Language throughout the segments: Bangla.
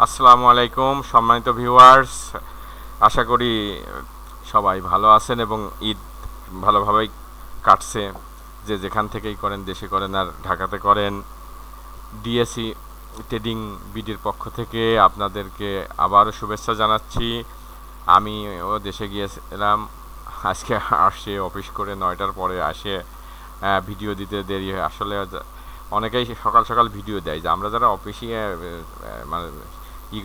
আসসালামু আলাইকুম সম্মানিত ভিউয়ার্স, আশা করি সবাই ভালো আছেন এবং ঈদ ভালোভাবেই কাটছে। যে যেখান থেকেই করেন, দেশে করেন আর ঢাকাতে করেন, ডিএসি ট্রেডিং বিডির পক্ষ থেকে আপনাদেরকে আবারও শুভেচ্ছা জানাচ্ছি। আমিও দেশে গিয়েছিলাম, আজকে আসছে অফিস করে 9টার পরে আসে। ভিডিও দিতে দেরি হয় আসলে। অনেকেই সকাল সকাল ভিডিও দেয়, যে আমরা যারা অফিসে মানে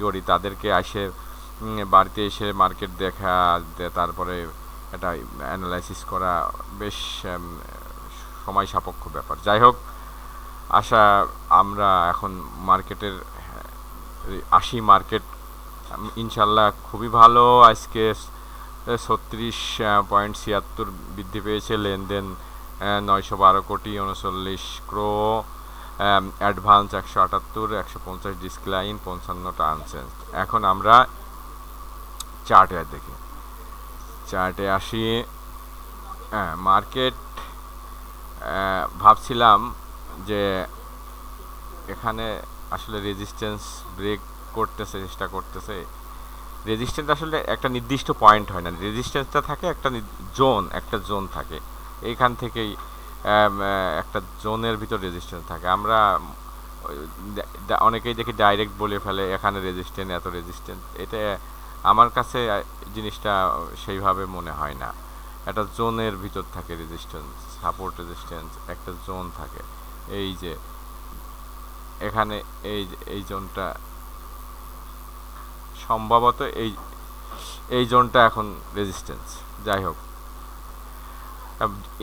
করি তাদেরকে আসে বাড়িতে এসে মার্কেট দেখা, তারপরে এটা অ্যানালাইসিস করা বেশ সময় সাপেক্ষ ব্যাপার। যাই হোক, আমরা এখন মার্কেটের মার্কেট ইনশাল্লাহ খুবই ভালো। আজকে 36.76 বৃদ্ধি পেয়েছে, লেনদেন 912 কোটি 39 ক্রো, অ্যাডভান্স 178, 150 ডিসক্লাইন, 55টা আনচেঞ্জ। এখন আমরা চার্টে আসি। মার্কেট ভাবছিলাম যে এখানে আসলে রেজিস্ট্যান্স ব্রেক করতেছে, চেষ্টা করতেছে। রেজিস্ট্যান্স আসলে একটা নির্দিষ্ট পয়েন্ট হয় না, রেজিস্ট্যান্সটা থাকে একটা জোন থাকে। এইখান থেকেই একটা জোনের ভিতর রেজিস্ট্যান্স থাকে। আমরা অনেকেই দেখি ডাইরেক্ট বলে ফেলে এখানে রেজিস্ট্যান্স, এত রেজিস্ট্যান্স। এটা আমার কাছে জিনিসটা সেইভাবে মনে হয় না। একটা জোনের ভিতর থাকে রেজিস্ট্যান্স, সাপোর্ট রেজিস্ট্যান্স, একটা জোন থাকে। এই যে এখানে এই জোনটা সম্ভবত এই জোনটা এখন রেজিস্ট্যান্স। যাই হোক,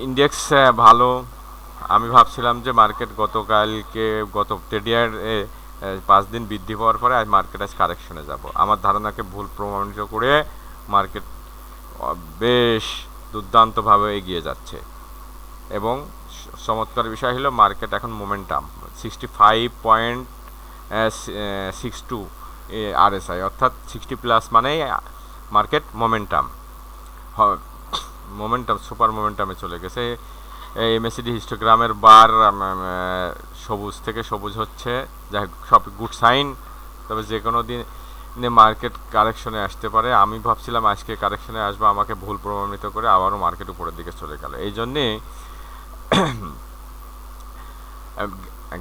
ইন্ডেক্স ভালো। আমি ভাবছিলাম যে মার্কেট গত ট্রেডিয়ার 5 দিন বৃদ্ধি পাওয়ার পরে আজ মার্কেট কারেকশনে যাব। আমার ধারণাকে ভুল প্রমাণিত করে মার্কেট বেশ দুর্দান্তভাবে এগিয়ে যাচ্ছে। এবং চমৎকার বিষয় হলো মার্কেট এখন মোমেন্টাম 65.62 RSI, অর্থাৎ 60+ মানেই মার্কেট সুপার মোমেন্টামে চলে গেছে। MACD হিস্টোগ্রামের বার সবুজ থেকে সবুজ হচ্ছে, যাই হোক সব গুড সাইন। তবে যে কোনো দিনে মার্কেট কারেকশনে আসতে পারে। আমি ভাবছিলাম আজকে কারেকশনে আসবো, আমাকে ভুল প্রমাণিত করে আবারও মার্কেট উপরের দিকে চলে গেল। এই জন্যে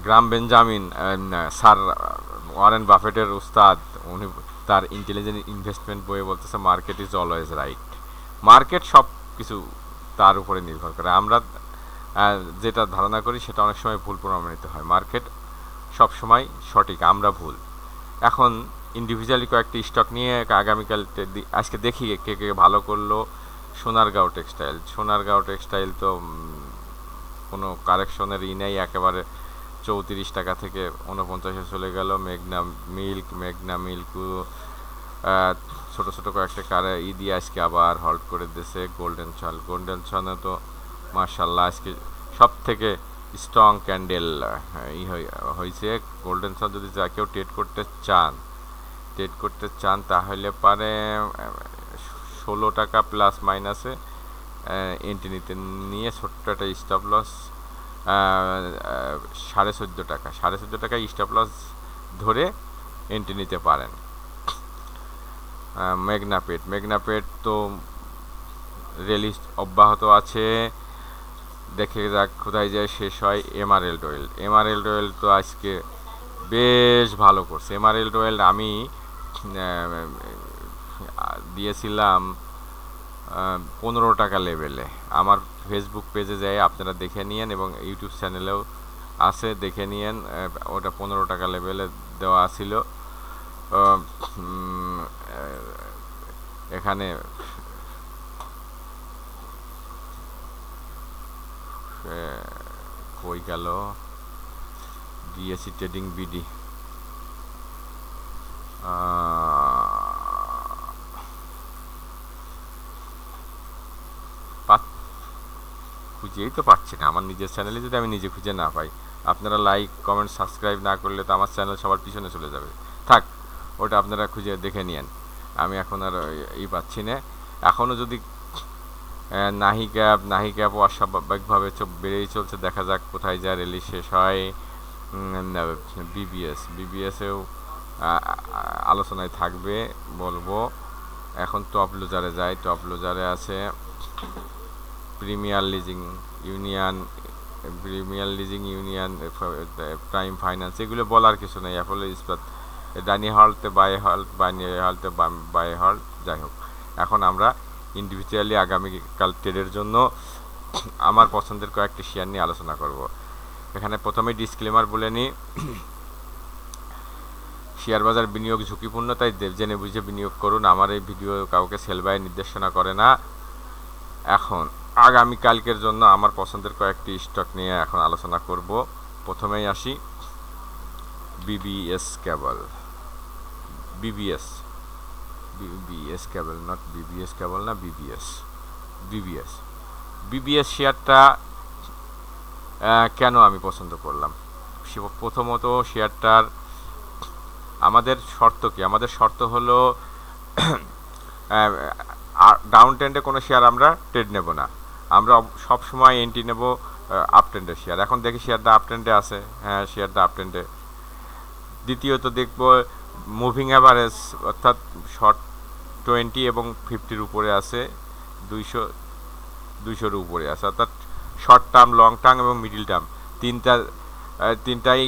গ্রাম বেঞ্জামিন, স্যার ওয়ারেন বাফেটের উস্তাদ, উনি তার ইন্টেলিজেন্ট ইনভেস্টমেন্ট বইয়ে বলতেছে market is always right. Market সব কিছু তার উপরে নির্ভর করে। আমরা যেটা ধারণা করি সেটা অনেক সময় ভুল প্রমাণিত হয়। মার্কেট সব সময় সঠিক, আমরা ভুল। এখন ইন্ডিভিজুয়ালি কয়েকটি স্টক নিয়ে আগামীকাল আজকে দেখি কে কে ভালো করলো। সোনারগাঁও টেক্সটাইল তো কোনো কারেকশনের নেই, একেবারে 34 টাকা থেকে 49-এ চলে গেল। মেঘনা মিল্ক ছোটো ছোটো কয়েকটা দিয়ে আজকে আবার হল্ট করে দিয়েছে। গোল্ডেন সনে তো মার্শাল্লাহ আজকে সব থেকে স্ট্রং ক্যান্ডেল হয়েছে। গোল্ডেন সন যদি যা কেউ ট্রেড করতে চান তাহলে পারে 16 টাকা প্লাস মাইনাসে এন্ট্রি নিয়ে ছোট্ট একটা স্টপ লস 14.5 টাকা স্টপ লস ধরে এন্ট্রি নিতে পারেন। মেঘনাপেট তো রেলি অব্যাহত আছে, দেখে যাক কোথায় যায় শেষ হয়। এমারেল্ড অয়েল তো আজকে বেশ ভালো করছে। এমারেল্ড অয়েল আমি দিয়েছিলাম 15 টাকা লেভেলে। আমার ফেসবুক পেজে যায়, আপনারা দেখে নিয়েন, এবং ইউটিউব চ্যানেলেও আছে, দেখে নিয়েন। ওটা 15 টাকা লেভেলে দেওয়া ছিল। এখানে কই গেল ডিএসি ট্রেডিং বিডি, খুঁজেই তো পাচ্ছি না। আমার নিজের চ্যানেলে যদি আমি নিজে খুঁজে না পাই, আপনারা লাইক কমেন্ট সাবস্ক্রাইব না করলে তো আমার চ্যানেল সবার পিছনে চলে যাবে। থাক, ওটা আপনারা খুঁজে দেখে নিয়েন। আমি এখন আর পাচ্ছি না। এখনও যদি নাহি ক্যাপ অস্বাভাবিকভাবে বেড়েই চলছে, দেখা যাক কোথায় যায় রেলি শেষ হয়। বিবিএসেও আলোচনায় থাকবে, বলবো। এখন টপ লুজারে যাই। টপ লুজারে আছে premier leasing union, prime finance. এগুলো বলার কিছু নেই। অ্যাপোলো ইস্পাত, ডানি হল্টে বাই হল্ট, বাইনি হল্টে বাই হল্ট। যাই হোক, এখন আমরা ইন্ডিভিজুয়ালি আগামীকাল ট্রেডের জন্য আমার পছন্দের কয়েকটি শেয়ার নিয়ে আলোচনা করব। এখানে প্রথমে ডিসক্লেমার বলে নিই, শেয়ার বাজার বিনিয়োগ ঝুঁকিপূর্ণ, তাই জেনে বুঝে বিনিয়োগ করুন। আমার এই ভিডিও কাউকে সেল বাই নির্দেশনা করে না। এখন আগামীকালকের জন্য আমার পছন্দের কয়েকটি স্টক নিয়ে এখন আলোচনা করব। প্রথমেই আসি BBS cable. BBS cable, not BBS কেবল না, বিবিএস শেয়ারটা কেন আমি পছন্দ করলাম? প্রথমত শেয়ারটার আমাদের শর্ত কি? আমাদের শর্ত হলো ডাউন ট্রেন্ডে কোনো শেয়ার আমরা ট্রেড নেব না, আমরা সব সময় এন্ট্রি নেব আপ ট্রেন্ডের শেয়ার। এখন দেখি শেয়ারটা আপ ট্রেন্ডে আছে, হ্যাঁ শেয়ারটা আপ ট্রেন্ডে। দ্বিতীয়ত দেখব মুভিং অ্যাভারেজ, অর্থাৎ শর্ট 20 এবং 50-র উপরে আছে, 200-র উপরে আছে, অর্থাৎ শর্ট টার্ম, লং টার্ম এবং মিডিল টার্ম তিনটাই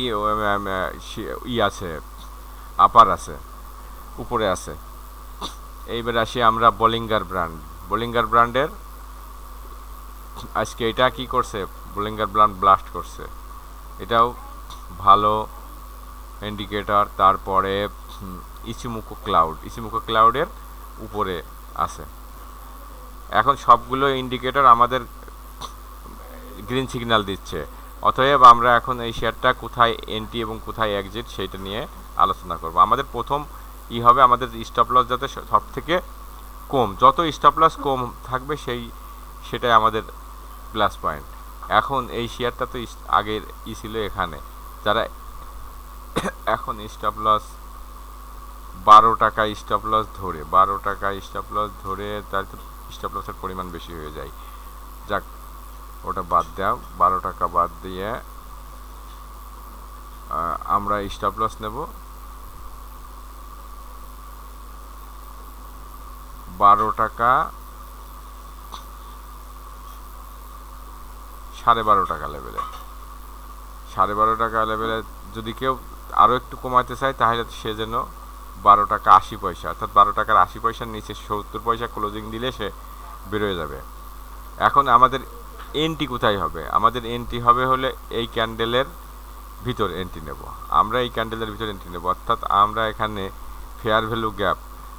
আছে, আপার আছে, উপরে আছে। এইবার আসি আমরা বোলিঙ্গার ব্র্যান্ডের। আজকে এটা কি করছে? বোলিঙ্গার ব্র্যান্ড ব্লাস্ট করছে, এটাও ভালো ইন্ডিকেটর। তারপরে ইচিমোকো ক্লাউডের উপরে আছে। এখন সবগুলো ইন্ডিকেটর আমাদের গ্রিন সিগন্যাল দিচ্ছে, অতএব আমরা এখন এই শেয়ারটা কোথায় এন্ট্রি এবং কোথায় এক্সিট সেইটা নিয়ে আলোচনা করব। আমাদের প্রথম হবে আমাদের স্টপ লস যাতে সব থেকে কম, যত স্টপ লস কম থাকবে সেটাই আমাদের প্লাস পয়েন্ট। এখন এই শেয়ারটা তো আগের ছিল এখানে, যারা এখন স্টপ লস 12 টাকা স্টপ লস ধরে, তার তো স্টপ লসের পরিমাণ বেশি হয়ে যায়। যাক, ওটা বাদ দাও, 12 টাকা বাদ দিয়ে আমরা স্টপ লস নেব 12 টাকা, 12.5 টাকা লেভেলে। 12.5 টাকা লেভেলে যদি কেউ আরও একটু কমাতে চায়, তাহলে সে যেন 12 টাকা 80 পয়সা, অর্থাৎ 12 টাকার 80 পয়সার নিচে 70 পয়সা ক্লোজিং দিলে সে বেরোয় যাবে। এখন আমাদের এন্ট্রি কোথায় হবে? আমাদের এন্ট্রি হলে এই ক্যান্ডেলের ভিতর এন্ট্রি নেব। আমরা এই ক্যান্ডেলের ভিতর এন্ট্রি নেব, অর্থাৎ আমরা এখানে ফেয়ার ভ্যালু গ্যাপ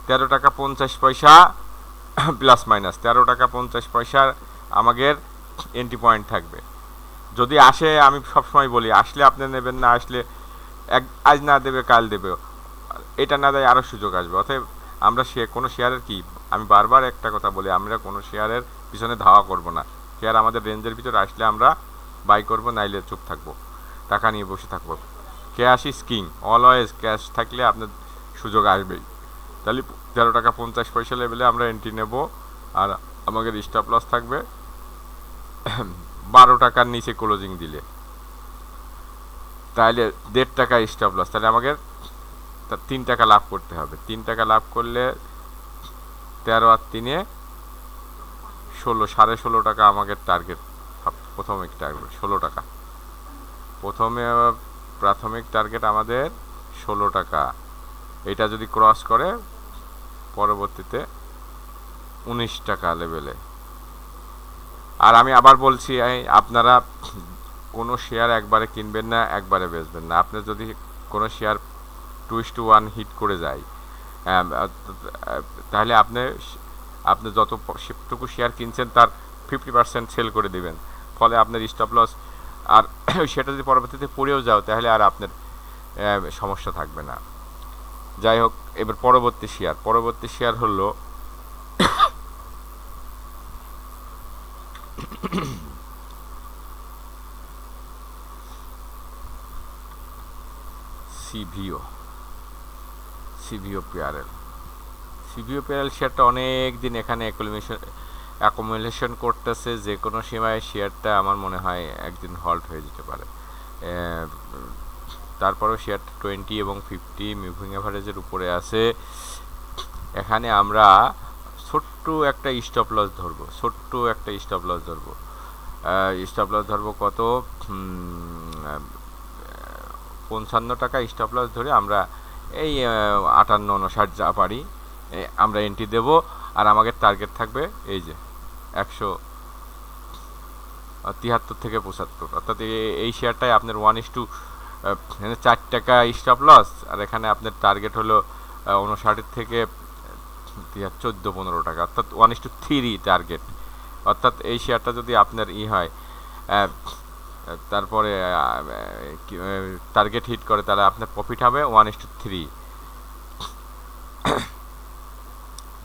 13 টাকা 50 পয়সা প্লাস মাইনাস 13 টাকা 50 পয়সার আমাদের এন্ট্রি পয়েন্ট থাকবে। যদি আসে, আমি সবসময় বলি, আসলে আপনি নেবেন, না আসলে আজ না দেবে কাল দেবে, এটা না দেয় আরও সুযোগ আসবে। অতএব আমরা কোনো শেয়ারের আমি বারবার একটা কথা বলি, আমরা কোনো শেয়ারের পিছনে ধাওয়া করব না। শেয়ার আমাদের রেঞ্জের ভিতরে আসলে আমরা বাই করব, নাইলে চুপ থাকবো, টাকা নিয়ে বসে থাকবো। Cash is king, always cash থাকলে আপনার সুযোগ আসবেই। তাহলে 13 টাকা 50 পয়সা লেভেলে আমরা এন্ট্রি নেব, আর আমাদের স্টপ লস থাকবে 12 টাকার নিচে ক্লোজিং দিলে, তাহলে 1.5 টাকা স্টপ লস, তাহলে আমাদের 3 টাকা লাভ করতে হবে। 3 টাকা লাভ করলে 13 আর 3-এ 16, 16.5 টাকা আমাদের টার্গেট। প্রাথমিক টার্গেট আমাদের 16 টাকা। এটা যদি ক্রস করে পরবর্তীতে 19 টাকা লেভেলে। আর আমি আবার বলছি, আপনারা কোনো শেয়ার একবারে কিনবেন না, একবারে বেচবেন না। আপনার যদি কোনো শেয়ার 2:1 হিট করে যায়, তাহলে আপনি যতটুকু শেয়ার কিনছেন তার 50% সেল করে দিবেন, ফলে আপনার স্টপ লস, আর সেটা যদি পরবর্তীতে পড়েও যাও, তাহলে আর আপনার সমস্যা থাকবে না। যাই হোক, এবার পরবর্তী শেয়ার হলো সিভিও প্যারেল শেয়ারটা অনেক দিন এখানে অ্যাকুমুলেশন করতেছে। যে কোনো সময় শেয়ারটা আমার মনে হয় একদিন হল্ট হয়ে যেতে পারে। তারপরেও শেয়ারটা 20 এবং 50 মুভিং অ্যাভারেজের উপরে আছে। এখানে আমরা ছোট্ট একটা স্টপ লস ধরবো, স্টপ লস ধরবো কত, 55 টাকা স্টপ লস ধরে আমরা এই 58-59 যা পারি আমরা এন্ট্রি দেব। আর আমাদের টার্গেট থাকবে এই যে 173 থেকে 75, অর্থাৎ এই শেয়ারটাই আপনার 1:4 টাকা স্টপ লস, আর এখানে আপনার টার্গেট হলো 59 থেকে 14-15 টাকা, অর্থাৎ 1:3 টার্গেট। অর্থাৎ এই শেয়ারটা যদি আপনার হয় তারপরে টার্গেট হিট করে, তাহলে আপনার প্রফিট হবে 1:3।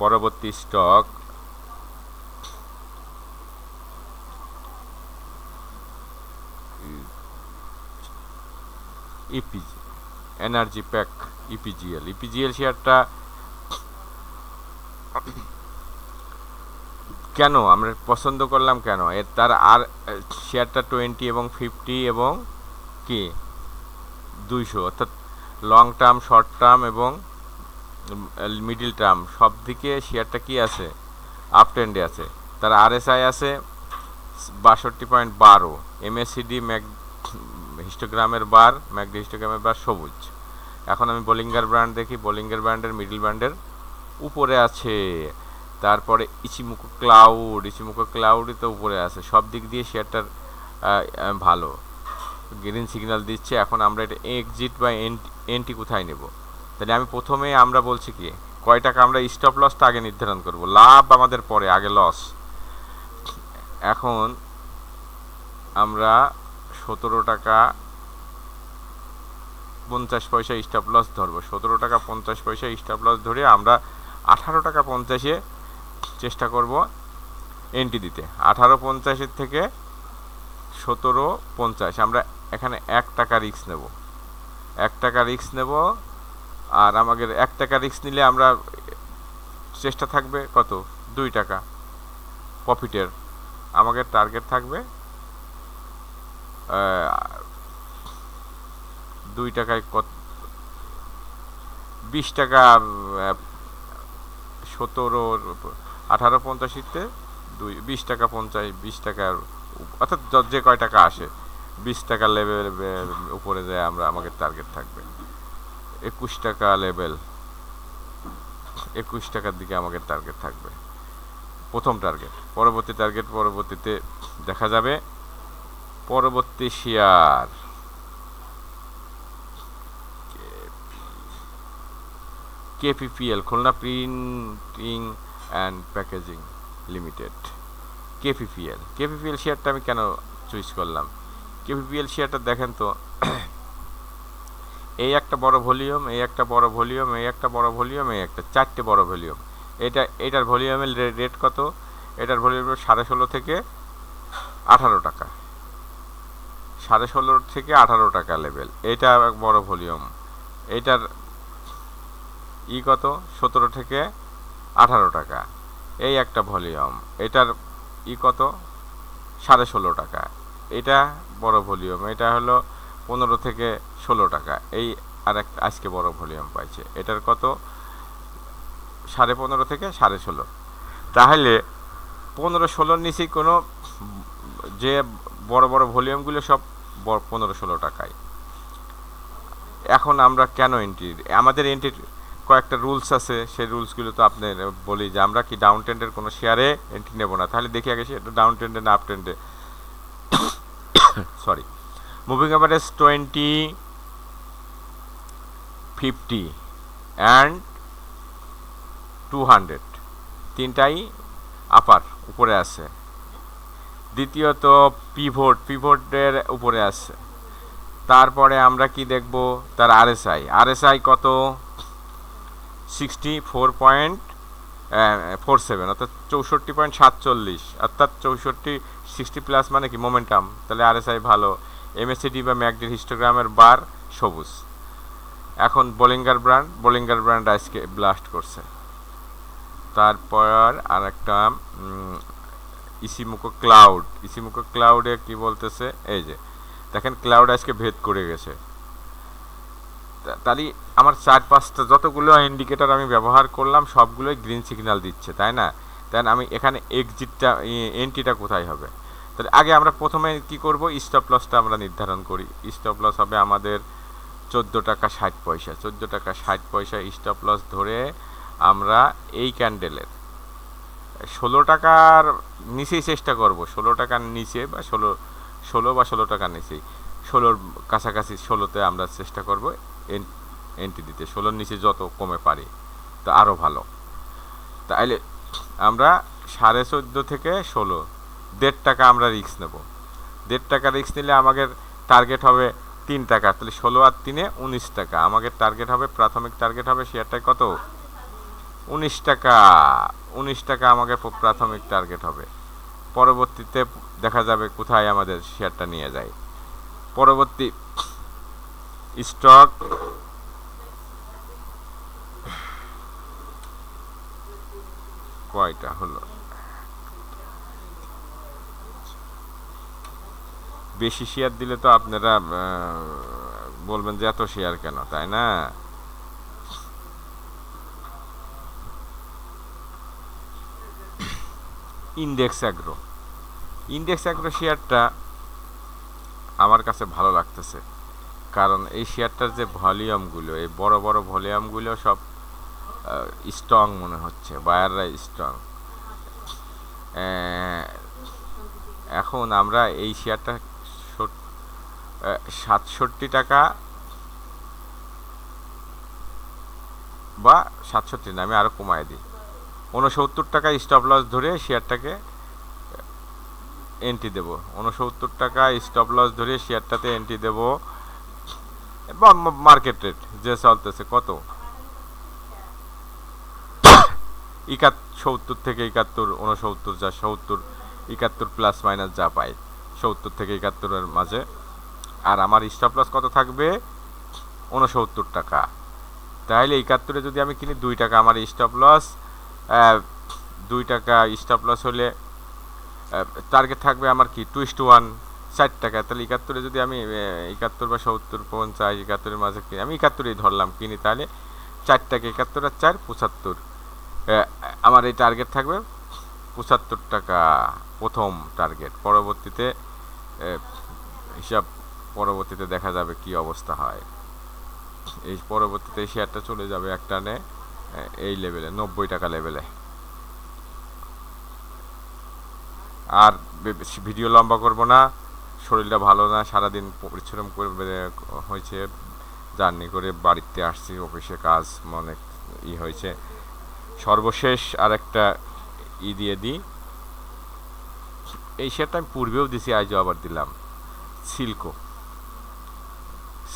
পরবর্তী stock EPG energy pack, EPGL শেয়ারটা কেন আমরা পছন্দ করলাম, কেন তার আর শেয়ারটা 20 এবং 50 এবং কি 200, অর্থাৎ লং টার্ম, শর্ট টার্ম এবং মিডিল টার্ম সব দিকে শেয়ারটা কি আছে, আপ ট্রেন্ডে আছে। তার আরএসআই আছে 62.12, এমএসিডি হিস্টোগ্রামের বার, ম্যাকডি হিস্টোগ্রামের বার সবুজ। এখন আমি বোলিঙ্গার ব্র্যান্ড দেখি, বোলিঙ্গার ব্র্যান্ডের মিডল ব্র্যান্ডের উপরে আছে। তারপরে ইচিমুকো ক্লাউডই তো উপরে আছে। সব দিক দিয়ে শেয়ারটার ভালো, গ্রিন সিগন্যাল দিচ্ছে। এখন আমরা এটা এক্সিট বা এন্ট্রি কোথায় নেব? তাহলে আমি প্রথমে আমরা বলছি কি কয় টাকা আমরা স্টপ লসটা আগে নির্ধারণ করব, লাভ আমাদের পরে, আগে লস। এখন আমরা 17 টাকা 50 পয়সা স্টপ লস ধরবো, 17 টাকা 50 পয়সা স্টপ লস ধরে আমরা 18 টাকা 50-এ চেষ্টা করব এন্ট্রি দিতে। 18.50 থেকে 17.50 আমরা এখানে 1 টাকা রিস্ক নেব, 1 টাকা রিস্ক নেব। আর আমাদের 1 টাকা রিস্ক নিলে আমরা চেষ্টা থাকবে কত, 2 টাকা প্রফিটের। আমাদের টার্গেট থাকবে 2 টাকায় কত, 20 টাকা, 18.50-তে 20 টাকা 50, 20 টাকার অর্থাৎ যে কয় টাকা আসে 20 টাকা লেভেল উপরে যায় আমরা, আমাদের টার্গেট থাকবে 21 টাকা লেভেল, 21 টাকার দিকে আমাদের টার্গেট থাকবে প্রথম টার্গেট। পরবর্তী টার্গেট পরবর্তীতে দেখা যাবে। পরবর্তী share KPPL, Khulna printing and packaging limited. KPPL শেয়ারটা আমি কেন চুজ করলাম? কেপিপিএল শেয়ারটা দেখেন তো, এই একটা বড় ভলিউম, এই একটা বড় ভলিউম, এই একটা বড় ভলিউম, এই একটা, 4টে বড় ভলিউম। এটার ভলিউমের রেট কত? এটার ভলিউম 16.5 থেকে 18 টাকা, 16.5 থেকে 18 টাকা লেভেল। এটা বড় ভলিউম। এটার কত? 17 থেকে 18 টাকা। এই একটা ভলিউম। এটার কত? 16.5 টাকা। এটা বড় ভলিউম। এটা হলো 15 থেকে 16 টাকা। এই আর একটা আজকে বড় ভলিউম পাইছে। এটার কত? 15.5 থেকে 16.5। তাহলে 15-16 নিচে কোনো যে বড় বড় ভলিউমগুলো সব 15-16 টাকায়। এখন আমরা কেন এন্ট্রি, আমাদের এন্ট্রির কয়েকটা রুলস আছে, সেই রুলসগুলো তো আপনি বলি যে আমরা কি ডাউন ট্রেন্ডের কোনো শেয়ারে এন্ট্রি নেব না। তাহলে দেখি আগে সেটা ডাউন ট্রেন্ডে না আপ ট্রেন্ডে। সরি, মুভিং অ্যাভারেজ 20, 50 অ্যান্ড 200 তিনটাই আপার উপরে আছে। দ্বিতীয়ত পিভটের উপরে আছে। তারপরে আমরা কি দেখব, তার আরএসআই কত? 64.47, অর্থাৎ 64.47, অর্থাৎ 60 প্লাস মানে কি মোমেন্টাম, তাহলে আরএসআই ভালো। এমএসিডি বা ম্যাকডির হিস্টোগ্রামের বার সবুজ। এখন বোলিঙ্গার ব্র্যান্ড আজকে ব্লাস্ট করছে। তারপর আর একটা ইসিমুকো ক্লাউডে কি বলতেছে, এই যে দেখেন ক্লাউড আজকে ভেদ করে গেছে। তাহলে আমার 4-5টা যতগুলো ইন্ডিকেটর আমি ব্যবহার করলাম সবগুলোই গ্রিন সিগন্যাল দিচ্ছে, তাই না? তাই আমি এখানে এক্সিটটা এন্ট্রিটা কোথায় হবে? তাহলে আগে আমরা প্রথমে কি করব, স্টপ লসটা আমরা নির্ধারণ করি। স্টপ লস হবে আমাদের 14 টাকা 60 পয়সা। 14 টাকা 60 পয়সা স্টপ লস ধরে আমরা এই ক্যান্ডেলের 16 টাকার নিচেই চেষ্টা করব, 16 টাকার নিচে বা 16 টাকার নিচেই, 16-র কাছাকাছি, 16-তে আমরা চেষ্টা করব এন্ট্রি দিতে। 16-র নিচে যত কমে পারি তো আরও ভালো। তাইলে আমরা 14.5 থেকে 16, 1.5 টাকা আমরা রিস্ক নেব। 1.5 টাকা রিস্ক নিলে আমাদের টার্গেট হবে 3 টাকা। তাহলে 16 আর 3-এ 19 টাকা আমাদের টার্গেট হবে, প্রাথমিক টার্গেট হবে শেয়ারটায় কত? 19 টাকা। 19 টাকা আমাদের প্রাথমিক টার্গেট হবে। পরবর্তীতে দেখা যাবে কোথায় আমাদের শেয়ারটা নিয়ে যায়। পরবর্তী স্টক কয়টা হলো? বেশি শেয়ার দিলে তো আপনারা বলবেন যে এত শেয়ার কেন, তাই না? ইন্ডেক্স অ্যাগ্রো শেয়ারটা আমার কাছে ভালো লাগতেছে, কারণ এই শেয়ারটার যে ভলিউমগুলো, এই বড় বড় ভলিউমগুলো সব স্ট্রং মনে হচ্ছে, বায়াররা স্ট্রং। এখন আমরা এই শেয়ারটা 67 টাকা বা 67 না, আমি আরও কমায় দিই, 69 টাকা স্টপ লস ধরে শেয়ারটাকে এন্ট্রি দেব। 69 টাকা স্টপ লস ধরে শেয়ারটাতে এন্ট্রি দেব। মার্কেট রেট যে চলতেছে কত, 70 থেকে 71, 69, যা 70, 71 প্লাস মাইনাস যা পাই, 70 থেকে 71-এর মাঝে। আর আমার স্টপ লস কত থাকবে? 69 টাকা। তাহলে 71-এ যদি আমি কিনি 2 টাকা আমার স্টপ লস, 2 টাকা স্টপ লস হলে টার্গেট থাকবে আমার কি 2:1, 4 টাকা। তাহলে 71-এ যদি আমি 71 বা 70, 50, 71-এর মাঝে কিনি, আমি 71-এই ধরলাম কিনি, তাহলে 4 টাকা, 71 আর 4, 75। আমার এই টার্গেট থাকবে 75 টাকা প্রথম টার্গেট। পরবর্তীতে হিসাব, পরবর্তীতে দেখা যাবে কি অবস্থা হয়। এই পরবর্তীতে শেয়ারটা চলে যাবে একটানে এই লেভেলে, 90 টাকা লেভেলে। আর ভিডিও লম্বা করব না, শরীরটা ভালো না, সারাদিন পরিশ্রম করে হয়েছে, জার্নি করে বাড়িতে আসছি, অফিসে কাজ অনেক হয়েছে। সর্বশেষ আর একটা দিয়ে দিই, এই শেয়ারটা আমি পূর্বেও দিছি, আজও আবার দিলাম,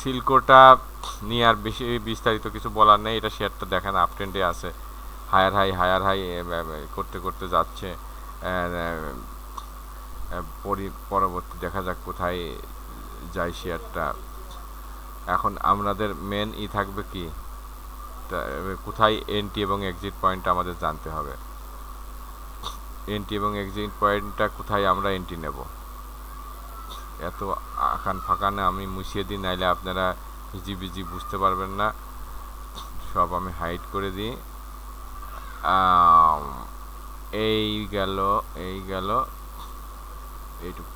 সিল্কোটা নিয়ে আর বেশি বিস্তারিত কিছু বলার নেই। এটা শেয়ারটা দেখেন আপ ট্রেন্ডে আছে, হায়ার হাই করতে করতে যাচ্ছে। পরবর্তী দেখা যাক কোথায় যায় শেয়ারটা। এখন আমাদের মেন থাকবে কি, কোথায় এন্ট্রি এবং এক্সিট পয়েন্ট আমাদের জানতে হবে। এন্ট্রি এবং এক্সিট পয়েন্টটা কোথায় আমরা এন্ট্রি নেব। এত আখান ফাঁকা না, আমি মুছিয়ে দিই, নাইলে আপনারা হিজিবিজি বুঝতে পারবেন না। সব আমি হাইড করে দিই। এই গেল এইটুকু।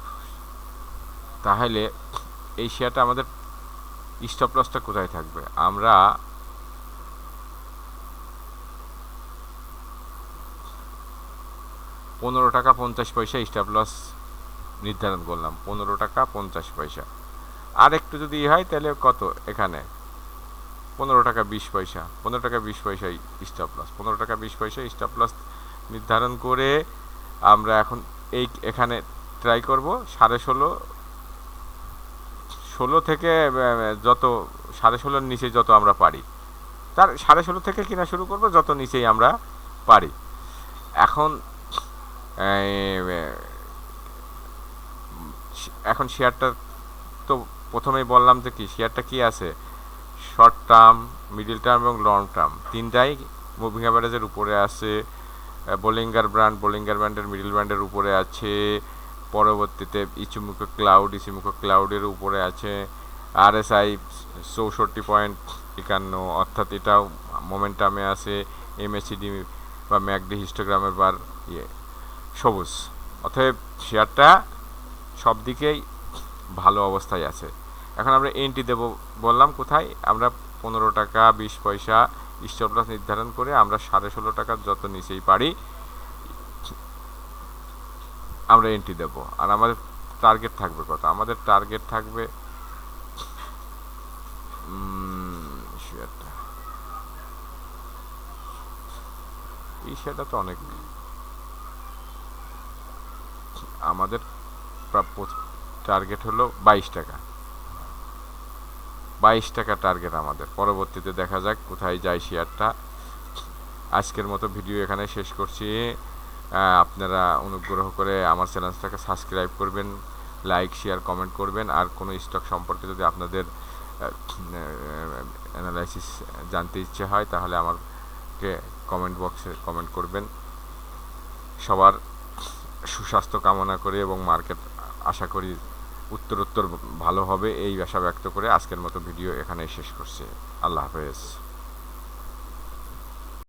তাহলে এই শেয়ারটা আমাদের স্টপ লসটা কোথায় থাকবে? আমরা 15 টাকা 50 পয়সা স্টপ লস নির্ধারণ করলাম, 15 টাকা 50 পয়সা। আর একটু যদি হয় তাহলে কত, এখানে 15 টাকা 20 পয়সা, 15 টাকা 20 পয়সাই স্টপ লস, 15 টাকা 20 পয়সা স্টপ লস নির্ধারণ করে আমরা এখন এখানে ট্রাই করব 16.5 থেকে যত 16.5-এর নিচে যত আমরা পারি, তার 16.5 থেকে কিনা শুরু করব, যত নিচেই আমরা পারি। এখন শেয়ারটা তো প্রথমেই বললাম যে কি, শেয়ারটা কি আছে, শর্ট টার্ম, মিডিল টার্ম এবং লং টার্ম তিনটাই মুভিং অ্যাভারেজের উপরে আছে। বোলিঙ্গার ব্র্যান্ডের মিডিল ব্র্যান্ডের উপরে আছে। পরবর্তীতে ইচিমুখো ক্লাউডের উপরে আছে। RSI 64.51, অর্থাৎ এটাও মোমেন্টামে আছে। MACD বা ম্যাকডি হিস্টোগ্রামের বার সবুজ, অতএব শেয়ারটা সব দিকেই ভালো অবস্থায় আছে। এখন আমরা এন্ট্রি দেব বললাম কোথায়, আমরা 15 টাকা 20 পয়সা স্টপ লস নির্ধারণ করে আমরা 16.5 টাকার যত নিচেই পারি আমরা এন্ট্রি দেব। আর আমাদের টার্গেট থাকবে কত? আমাদের টার্গেট থাকবে শেয়ারটা, এই শেয়ারটা তো অনেক, আমাদের প্রাপ্য টার্গেট হলো 22 টাকা। 22 টাকা টার্গেট আমাদের। পরবর্তীতে দেখা যাক কোথায় যায় শেয়ারটা। আজকের মতো ভিডিও এখানে শেষ করছি। আপনারা অনুগ্রহ করে আমার চ্যানেলটাকে সাবস্ক্রাইব করবেন, লাইক শেয়ার কমেন্ট করবেন। আর কোনো স্টক সম্পর্কে যদি আপনাদের অ্যানালাইসিস জানতে ইচ্ছে হয় তাহলে আমাকে কমেন্ট বক্সে কমেন্ট করবেন। সবার সুস্বাস্থ্য কামনা করি এবং মার্কেট আশা করি উত্তরোত্তর ভালো হবে এই আশা ব্যক্ত করে আজকের মতো ভিডিও এখানেই শেষ করছি। আল্লাহ হাফেজ।